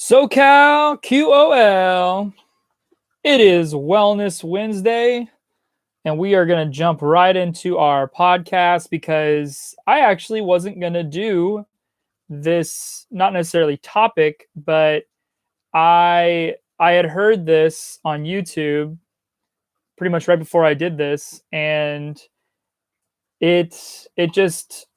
SoCalQOL. It is Wellness Wednesday, and we are going to jump right into our podcast because I actually wasn't going to do this, not necessarily topic, but I had heard this on YouTube pretty much right before I did this, and it just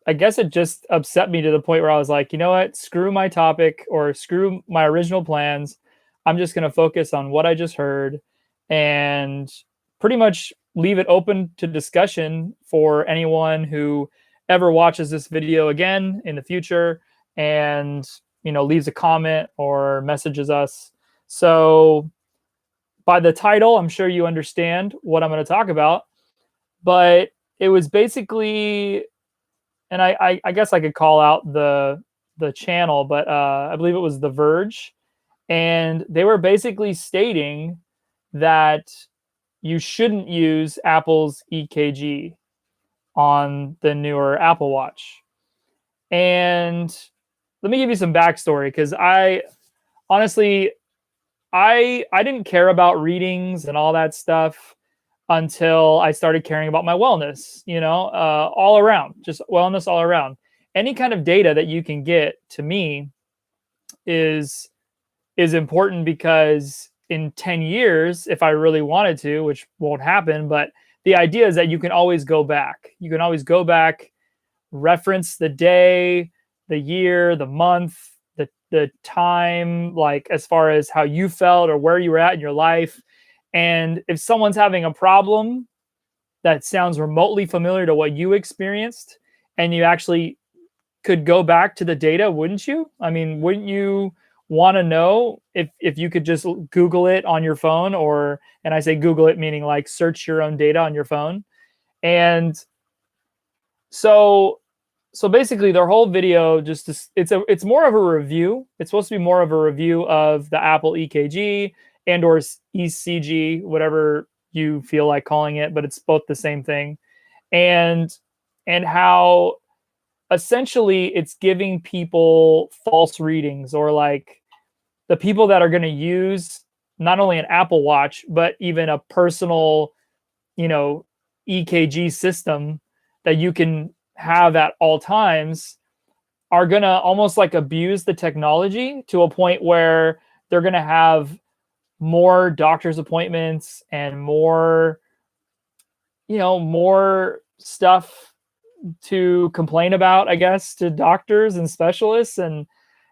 I guess it just upset me to the point where I was like, you know what? Screw my topic or screw my original plans. I'm just going to focus on what I just heard and pretty much leave it open to discussion for anyone who ever watches this video again in the future and, leaves a comment or messages us. So by the title, I'm sure you understand what I'm going to talk about, but it was basically, and I guess I could call out the channel, but I believe it was The Verge, and they were basically stating that you shouldn't use Apple's EKG on the newer Apple Watch. And let me give you some backstory, because I honestly I didn't care about readings and all that stuff until I started caring about my wellness, all around, just wellness all around. Any kind of data that you can get to me is important, because in 10 years, if I really wanted to, which won't happen, but the idea is that you can always go back. You can always go back, reference the day, the year, the month, the time, like as far as how you felt or where you were at in your life. And if someone's having a problem that sounds remotely familiar to what you experienced, and you actually could go back to the data, wouldn't you? I mean, wouldn't you want to know if you could just Google it on your phone, and I say Google it meaning like search your own data on your phone. And so basically their whole video it's more of a review. It's supposed to be more of a review of the Apple EKG and or ECG, whatever you feel like calling it, but it's both the same thing. And how essentially it's giving people false readings, or like the people that are going to use not only an Apple Watch, but even a personal, EKG system that you can have at all times, are going to almost like abuse the technology to a point where they're going to have more doctor's appointments and more stuff to complain about, I guess, to doctors and specialists. And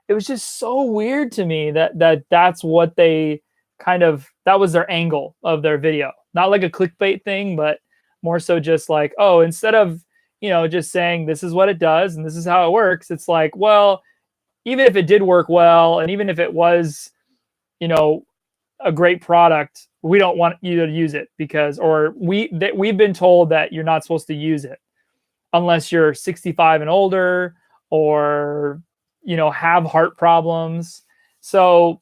it was just so weird to me that's what they that was their angle of their video. Not like a clickbait thing, but more so just like, oh, instead of, just saying this is what it does and this is how it works, it's like, well, even if it did work well, and even if it was, a great product, we don't want you to use it because, or we've been told that you're not supposed to use it unless you're 65 and older, or, have heart problems. So,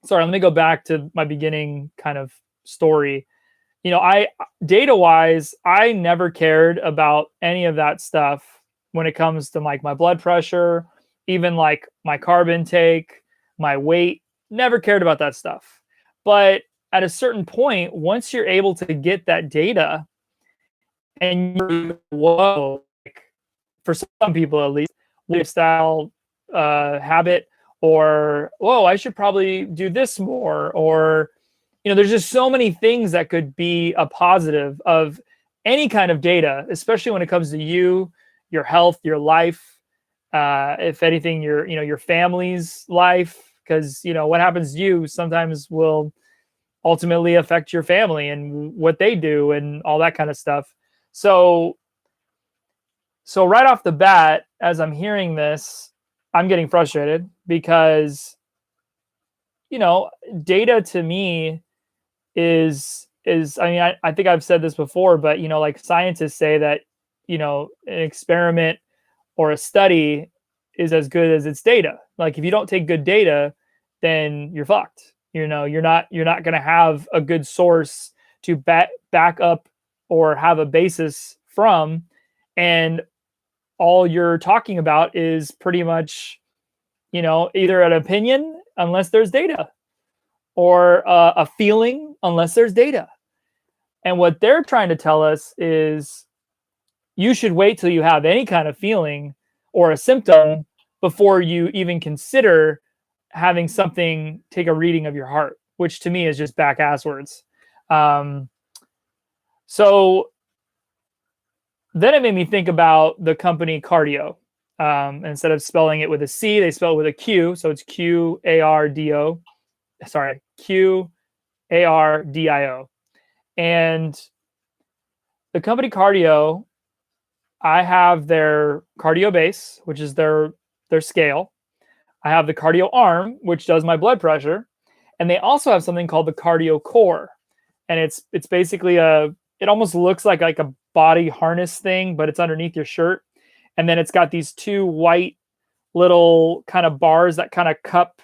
sorry, let me go back to my beginning kind of story. I data wise, I never cared about any of that stuff when it comes to like my blood pressure, even like my carb intake, my weight, never cared about that stuff. But at a certain point, once you're able to get that data, and whoa, like, for some people at least, lifestyle habit, or whoa, I should probably do this more, or there's just so many things that could be a positive of any kind of data, especially when it comes to you, your health, your life, if anything, your family's life, because what happens to you sometimes will ultimately affect your family and what they do and all that kind of stuff. So right off the bat, as I'm hearing this, I'm getting frustrated because, data to me is, I mean, I think I've said this before, but, like scientists say that, an experiment or a study is as good as its data. Like if you don't take good data, then you're fucked. You're not going to have a good source to back up or have a basis from. And all you're talking about is pretty much, either an opinion unless there's data, or a feeling unless there's data. And what they're trying to tell us is you should wait till you have any kind of feeling or a symptom before you even consider having something take a reading of your heart, which to me is just back ass words. So then it made me think about the company Cardio. Instead of spelling it with a C, they spell it with a Q. So it's QARDO. Sorry, QARDIO. And the company Cardio, I have their cardio base, which is their scale. I have the cardio arm, which does my blood pressure. And they also have something called the cardio core. And it's basically it almost looks like a body harness thing, but it's underneath your shirt. And then it's got these two white little kind of bars that kind of cup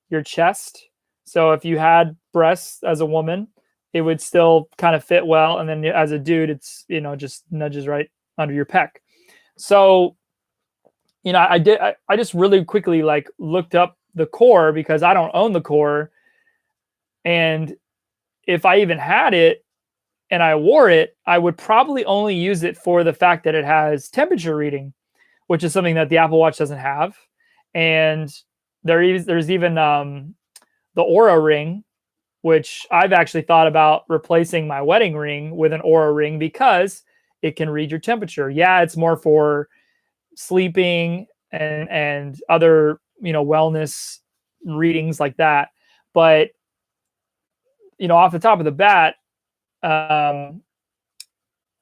your chest. So if you had breasts as a woman, it would still kind of fit well. And then as a dude, it's, just nudges right under your pec. So, I just really quickly looked up the core because I don't own the core. And if I even had it and I wore it, I would probably only use it for the fact that it has temperature reading, which is something that the Apple Watch doesn't have. And there's even the Aura ring, which I've actually thought about replacing my wedding ring with an Aura ring because it can read your temperature. Yeah, it's more for sleeping and other, wellness readings like that. But, off the top of the bat,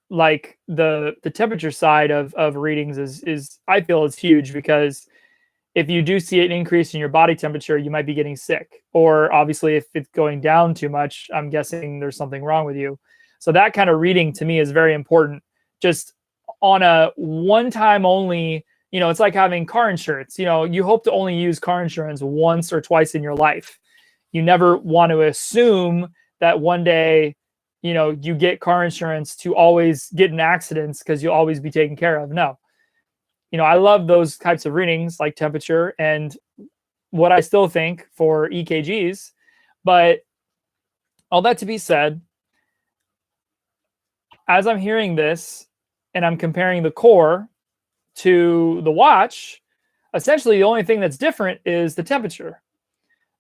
like the temperature side of readings is I feel is huge, because if you do see an increase in your body temperature, you might be getting sick. Or obviously if it's going down too much, I'm guessing there's something wrong with you. So that kind of reading to me is very important. Just on a one time only, it's like having car insurance. You hope to only use car insurance once or twice in your life. You never want to assume that one day, you get car insurance to always get in accidents because you'll always be taken care of. No. I love those types of readings like temperature and what I still think for EKGs. But all that to be said, as I'm hearing this and I'm comparing the core to the watch, essentially the only thing that's different is the temperature.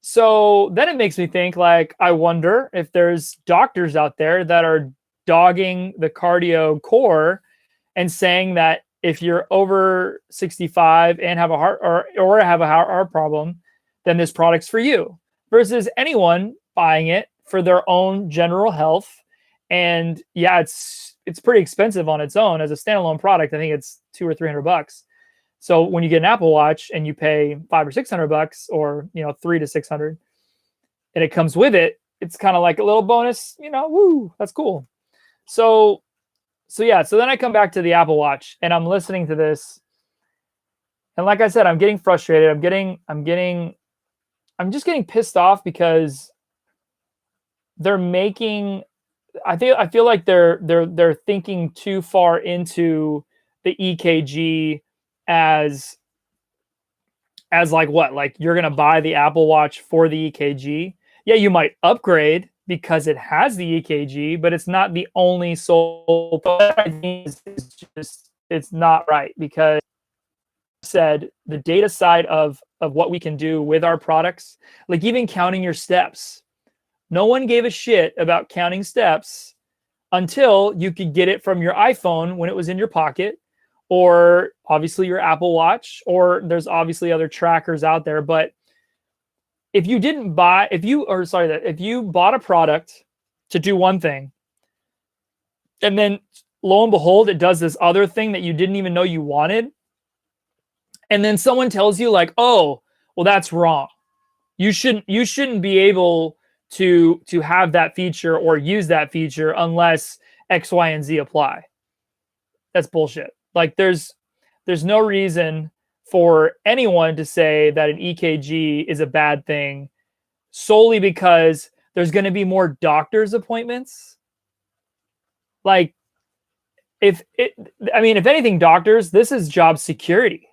So then it makes me think, I wonder if there's doctors out there that are dogging the cardio core and saying that if you're over 65 and have a heart or have a heart problem, then this product's for you, versus anyone buying it for their own general health. And yeah, it's pretty expensive on its own as a standalone product. I think it's $200 or $300. So when you get an Apple Watch and you pay $500 or $600, or $300 to $600, and it comes with it, it's kind of like a little bonus. Woo, that's cool. So yeah, so then I come back to the Apple Watch and I'm listening to this, and like I said, I'm getting frustrated. I'm just getting pissed off because they're making. I feel like they're thinking too far into the EKG as like what? Like you're gonna buy the Apple Watch for the EKG. Yeah, you might upgrade because it has the EKG, but it's not the only sole. It's not right, because said the data side of what we can do with our products, like even counting your steps. No one gave a shit about counting steps until you could get it from your iPhone when it was in your pocket, or obviously your Apple Watch, or there's obviously other trackers out there. But if you bought a product to do one thing, and then lo and behold, it does this other thing that you didn't even know you wanted, and then someone tells you oh, well, that's wrong. You shouldn't be able to have that feature or use that feature unless X, Y, and Z apply. That's bullshit. There's no reason for anyone to say that an EKG is a bad thing solely because there's going to be more doctor's appointments. If anything, doctors, this is job security.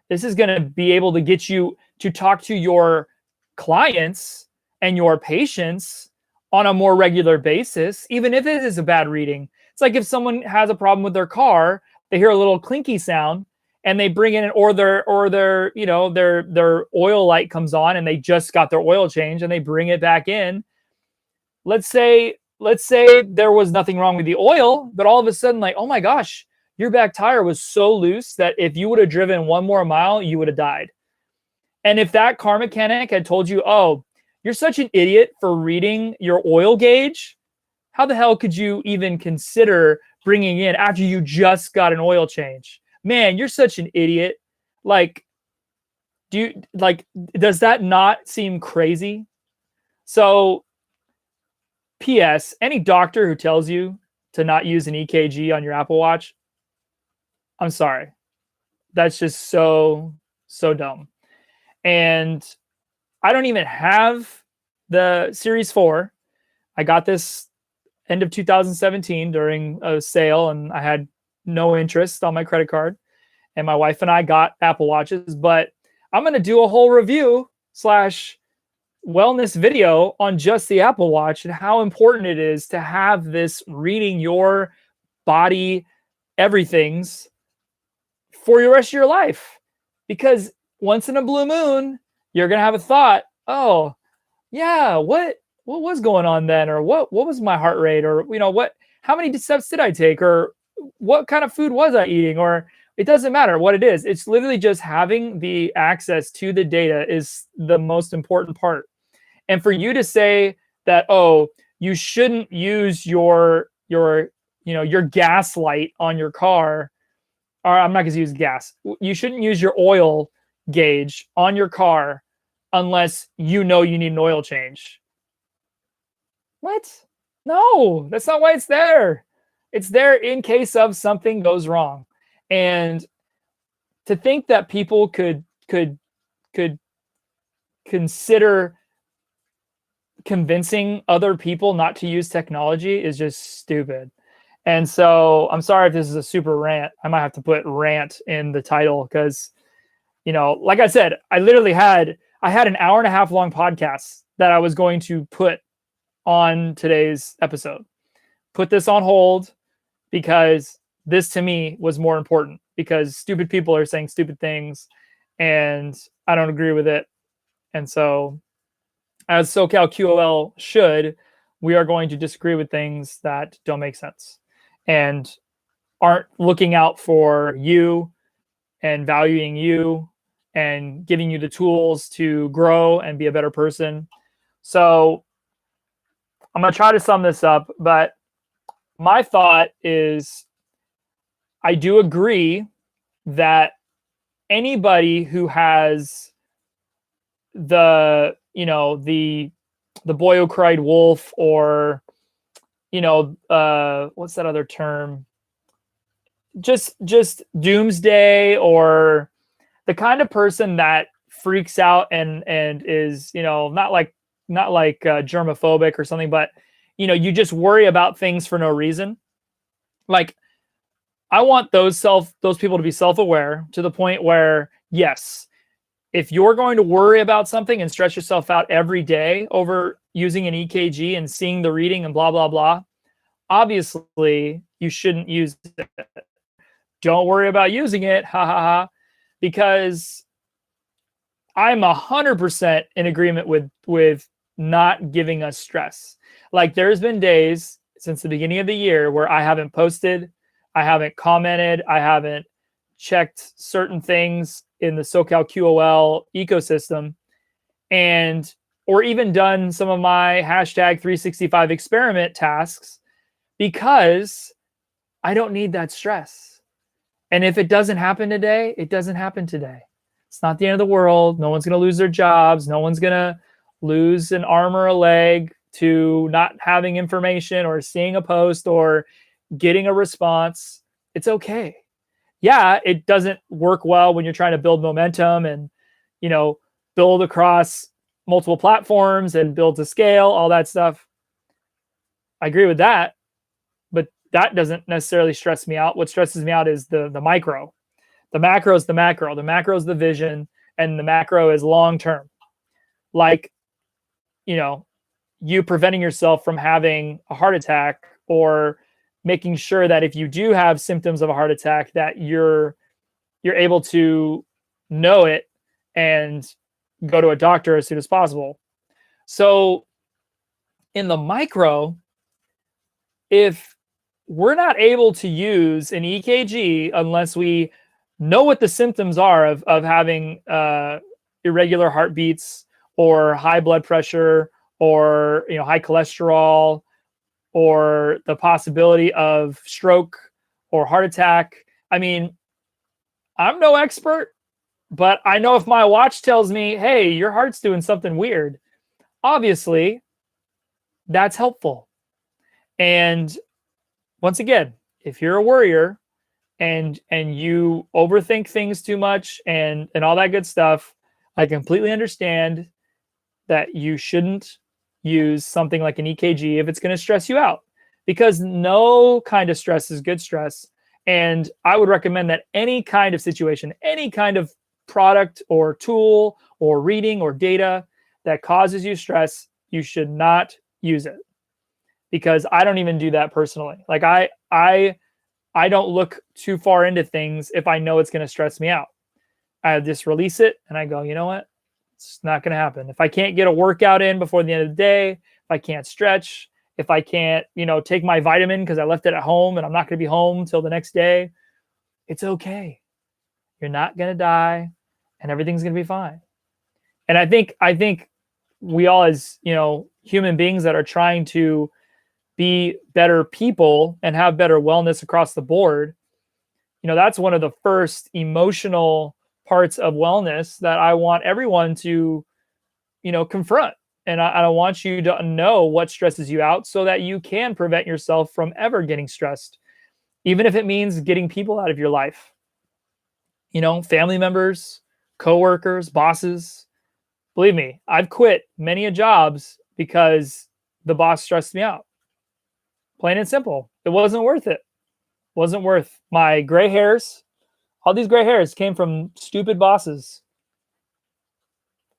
This is going to be able to get you to talk to your clients and your patients on a more regular basis, even if it is a bad reading. It's like if someone has a problem with their car, they hear a little clinky sound and they bring in, or their oil light comes on and they just got their oil change and they bring it back in. Let's say there was nothing wrong with the oil, but all of a sudden, like, oh my gosh, your back tire was so loose that if you would have driven one more mile, you would have died. And if that car mechanic had told you, oh, you're such an idiot for reading your oil gauge, how the hell could you even consider bringing in after you just got an oil change? Man, you're such an idiot. Like, does that not seem crazy? So, P.S. Any doctor who tells you to not use an EKG on your Apple Watch, I'm sorry. That's just so dumb. And I don't even have the Series 4. I got this end of 2017 during a sale, and I had no interest on my credit card. And my wife and I got Apple Watches, but I'm going to do a whole review / wellness video on just the Apple Watch and how important it is to have this reading your body, everything's for the rest of your life. Because once in a blue moon, you're going to have a thought, oh, yeah, what was going on then? Or what was my heart rate? Or, how many steps did I take? Or what kind of food was I eating? Or it doesn't matter what it is. It's literally just having the access to the data is the most important part. And for you to say that, oh, you shouldn't use your gas light on your car, or I'm not going to use gas. You shouldn't use your oil gauge on your car unless you know you need an oil change. What? No, that's not why it's there. It's there in case of something goes wrong. And to think that people could consider convincing other people not to use technology is just stupid. And so I'm sorry if this is a super rant. I might have to put rant in the title because, like I said, I had an hour and a half long podcast that I was going to put on today's episode. Put this on hold because this to me was more important, because stupid people are saying stupid things and I don't agree with it. And so, as SoCalQOL should, we are going to disagree with things that don't make sense and aren't looking out for you and valuing you and giving you the tools to grow and be a better person. So I'm going to try to sum this up, but my thought is I do agree that anybody who has the boy who cried wolf, or what's that other term, just doomsday, or the kind of person that freaks out and is not like germophobic or something, but you just worry about things for no reason. Like, I want those people to be self-aware to the point where, yes, if you're going to worry about something and stress yourself out every day over using an EKG and seeing the reading and blah, blah, blah, obviously you shouldn't use it. Don't worry about using it, ha, ha, ha, because I'm 100% in agreement with not giving us stress. Like, there's been days since the beginning of the year where I haven't posted, I haven't commented, I haven't checked certain things in the SoCalQOL ecosystem, or even done some of my hashtag 365 experiment tasks, because I don't need that stress. And if it doesn't happen today, it doesn't happen today. It's not the end of the world. No one's going to lose their jobs. No one's going to lose an arm or a leg to not having information or seeing a post or getting a response. It's okay. Yeah, it doesn't work well when you're trying to build momentum and, build across multiple platforms and build to scale, all that stuff. I agree with that, but that doesn't necessarily stress me out. What stresses me out is the micro. The macro is the macro. The macro is the vision. and the macro is long term. Like, you know, you preventing yourself from having a heart attack, or making sure that if you do have symptoms of a heart attack, that you're able to know it and go to a doctor as soon as possible. So in the micro, if we're not able to use an EKG unless we know what the symptoms are of having irregular heartbeats, or high blood pressure, or high cholesterol, or the possibility of stroke or heart attack. I mean, I'm no expert, but I know if my watch tells me, hey, your heart's doing something weird, obviously that's helpful. And once again, if you're a worrier and you overthink things too much and all that good stuff, I completely understand that you shouldn't use something like an EKG if it's going to stress you out, because no kind of stress is good stress. And I would recommend that any kind of situation, any kind of product or tool or reading or data that causes you stress, you should not use it, because I don't even do that personally. Like I don't look too far into things if I know it's going to stress me out. I just release it and I go, you know what? It's not going to happen. If I can't get a workout in before the end of the day, if I can't stretch, if I can't, take my vitamin because I left it at home and I'm not going to be home till the next day, it's okay. You're not going to die and everything's going to be fine. And I think we all, as, human beings that are trying to be better people and have better wellness across the board, that's one of the first emotional parts of wellness that I want everyone to, confront. And I want you to know what stresses you out so that you can prevent yourself from ever getting stressed, even if it means getting people out of your life, family members, coworkers, bosses. Believe me, I've quit many jobs because the boss stressed me out. Plain and simple. It wasn't worth it. Wasn't worth my gray hairs. All these gray hairs came from stupid bosses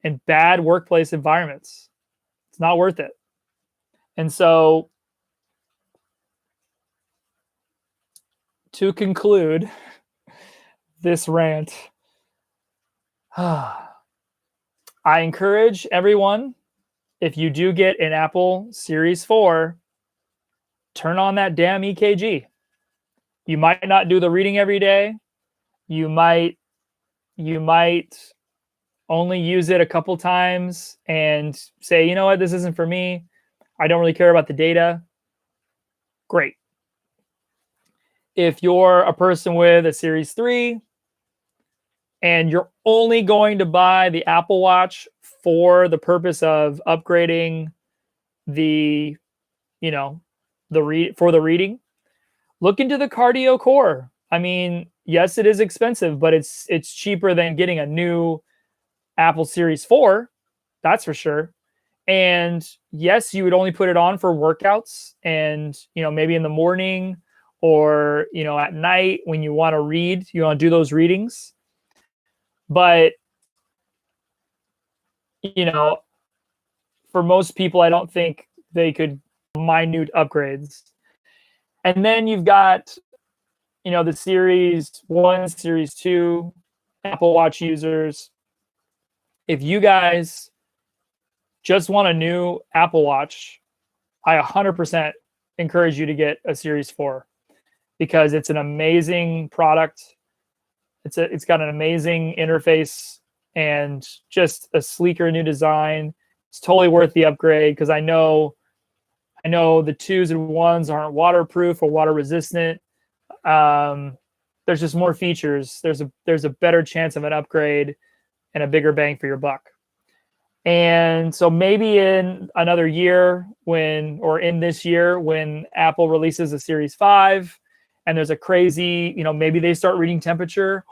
and bad workplace environments. It's not worth it. And so, to conclude this rant, I encourage everyone, if you do get an Apple Series 4, turn on that damn EKG. You might not do the reading every day. You might only use it a couple times and say, you know what, this isn't for me. I don't really care about the data. Great. If you're a person with a Series 3 and you're only going to buy the Apple Watch for the purpose of upgrading the reading, look into the Cardio Core. I mean, yes, it is expensive, but it's cheaper than getting a new Apple Series 4, that's for sure. And yes, you would only put it on for workouts and, maybe in the morning or, at night when you want to read, you want to do those readings. But, for most people, I don't think they could minute upgrades. And then you've got, the Series 1, Series 2 Apple Watch users. If you guys just want a new Apple Watch, I 100% encourage you to get a Series 4 because it's an amazing product. It's got an amazing interface and just a sleeker new design. It's totally worth the upgrade because I know the 2s and 1s aren't waterproof or water resistant. There's just more features. There's a better chance of an upgrade and a bigger bang for your buck. And so maybe in another year in this year, when Apple releases a Series 5 and there's a crazy, maybe they start reading temperature.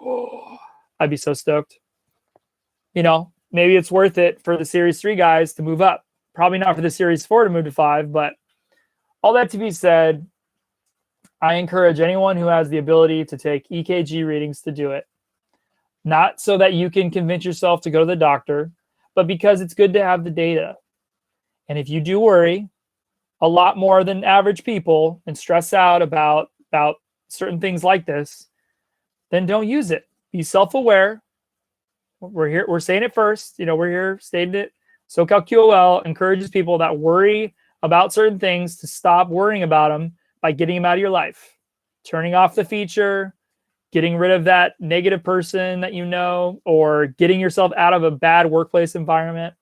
I'd be so stoked. Maybe it's worth it for the Series 3 guys to move up. Probably not for the Series 4 to move to 5, but all that to be said, I encourage anyone who has the ability to take EKG readings to do it. not so that you can convince yourself to go to the doctor, but because it's good to have the data. And if you do worry a lot more than average people and stress out about certain things like this, then don't use it. Be self-aware. We're here, we're saying it first, we're here stating it. SoCalQOL encourages people that worry about certain things to stop worrying about them by getting them out of your life, turning off the feature, getting rid of that negative person that you know, or getting yourself out of a bad workplace environment.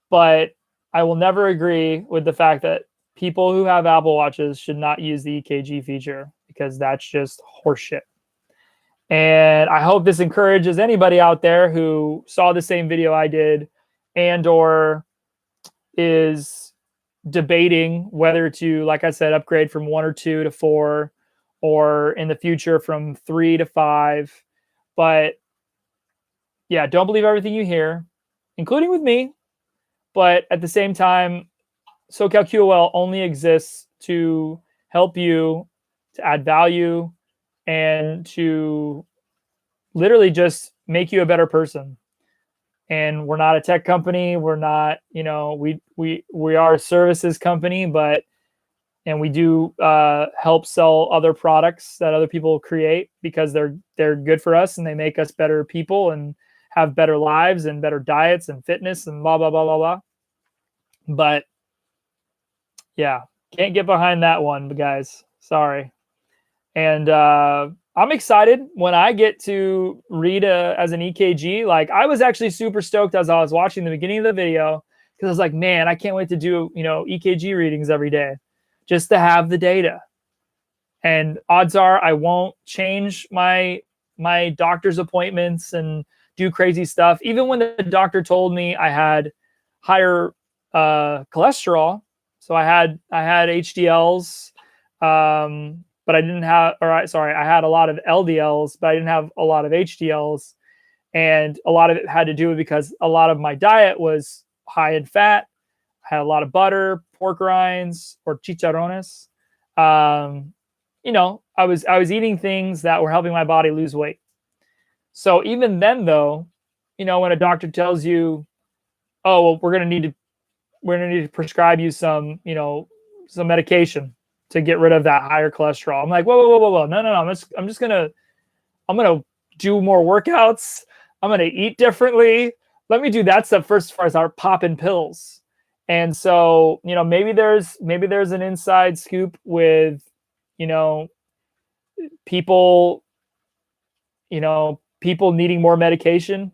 But I will never agree with the fact that people who have Apple Watches should not use the EKG feature, because that's just horseshit. And I hope this encourages anybody out there who saw the same video I did and or is debating whether to, like I said, upgrade from 1 or 2 to 4, or in the future from 3 to 5. But yeah, don't believe everything you hear, including with me. But at the same time, SoCalQOL only exists to help you, to add value, and to literally just make you a better person. And we're not a tech company. We're not, we are a services company, and we do help sell other products that other people create because they're good for us and they make us better people and have better lives and better diets and fitness and blah, blah, blah, blah, blah. But yeah, can't get behind that one, guys. Sorry. And I'm excited when I get to read as an EKG. Like, I was actually super stoked as I was watching the beginning of the video, because I was like, man, I can't wait to do, EKG readings every day just to have the data. And odds are I won't change my doctor's appointments and do crazy stuff. Even when the doctor told me I had higher cholesterol, so I had HDLs, but I didn't have, I had a lot of LDLs, but I didn't have a lot of HDLs. And a lot of it had to do with because a lot of my diet was high in fat. I had a lot of butter, pork rinds, or chicharrones. I was eating things that were helping my body lose weight. So even then, though, when a doctor tells you, oh, well, we're going to need to prescribe you some medication to get rid of that higher cholesterol. I'm like, whoa. No. I'm going to do more workouts. I'm going to eat differently. Let me do that stuff first as far as our popping pills. And so, maybe there's an inside scoop with, people needing more medication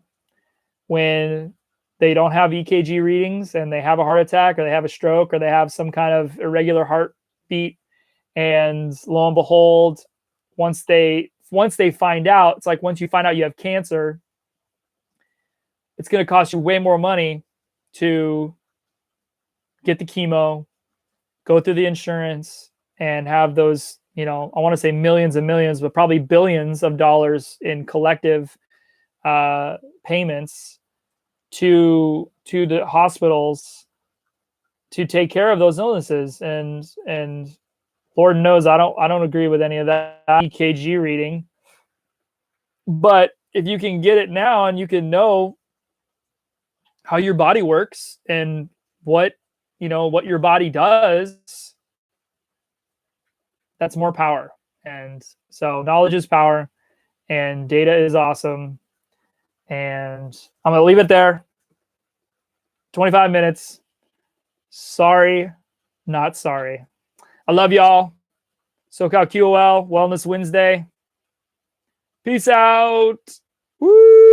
when they don't have EKG readings and they have a heart attack or they have a stroke or they have some kind of irregular heartbeat. And lo and behold, once they find out, it's like once you find out you have cancer, it's going to cost you way more money to get the chemo, go through the insurance, and have those, I want to say millions and millions, but probably billions of dollars in collective payments to the hospitals to take care of those illnesses. And Lord knows I don't agree with any of that EKG reading. But if you can get it now and you can know how your body works and what your body does, that's more power. And so knowledge is power and data is awesome. And I'm going to leave it there. 25 minutes. Sorry, not sorry. I love y'all. SoCalQOL Wellness Wednesday. Peace out. Woo!